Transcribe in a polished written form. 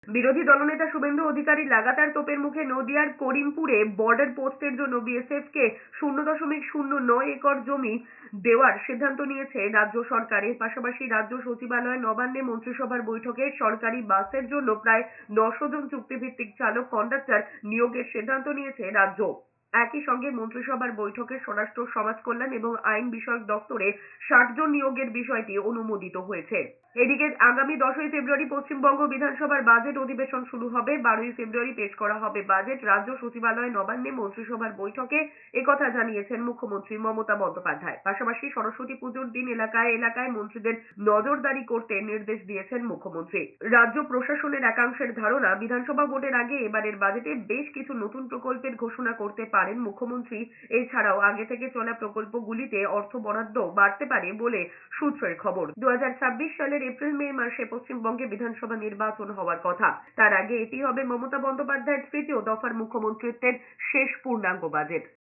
বিরোধী দলনেতা শুভেন্দু অধিকারী লাগাতার তোপের মুখে নদিয়ার করিমপুরে বর্ডার পোস্টের জন্য বিএসএফ কে 0.09 একর জমি দেওয়ার সিদ্ধান্ত নিয়েছে রাজ্য সরকার। এর পাশাপাশি রাজ্য সচিবালয়ে নবান্নে মন্ত্রিসভার বৈঠকে সরকারি বাসের জন্য প্রায় 900 জন চুক্তিভিত্তিক চালক কন্ডাক্টর নিয়োগের সিদ্ধান্ত নিয়েছে রাজ্য। একই সঙ্গে মন্ত্রিসভার বৈঠকে স্বরাষ্ট্র, সমাজ কল্যাণ এবং আইন বিষয়ক দপ্তরে 60 জন নিয়োগের বিষয়টি অনুমোদিত হয়েছে। এদিকে আগামী 10ই ফেব্রুয়ারি পশ্চিমবঙ্গ বিধানসভার বাজেট অধিবেশন শুরু হবে। 12ই ফেব্রুয়ারি পেশ করা হবে বাজেট। রাজ্য সচিবালয়ে নবান্নে মন্ত্রিসভার বৈঠকে একথা জানিয়েছেন মুখ্যমন্ত্রী মমতা বন্দ্যোপাধ্যায়। পাশাপাশি সরস্বতী পুজোর দিন এলাকায় এলাকায় মন্ত্রীদের নজরদারি করতে নির্দেশ দিয়েছেন মুখ্যমন্ত্রী। রাজ্য প্রশাসনের একাংশের ধারণা, বিধানসভা ভোটের আগে এবারের বাজেটে বেশ কিছু নতুন প্রকল্পের ঘোষণা করতে পারেন মুখ্যমন্ত্রী। এছাড়াও আগে থেকে চলা প্রকল্পগুলিতে অর্থ বরাদ্দ বাড়তে পারে বলে সূত্রের খবর। 2026 সালের এপ্রিল-মে মাসে পশ্চিমবঙ্গে বিধানসভা নির্বাচন হওয়ার কথা। তার আগে এটি হবে মমতা বন্দ্যোপাধ্যায়ের তৃতীয় দফার মুখ্যমন্ত্রীত্বের শেষ পূর্ণাঙ্গ বাজেট।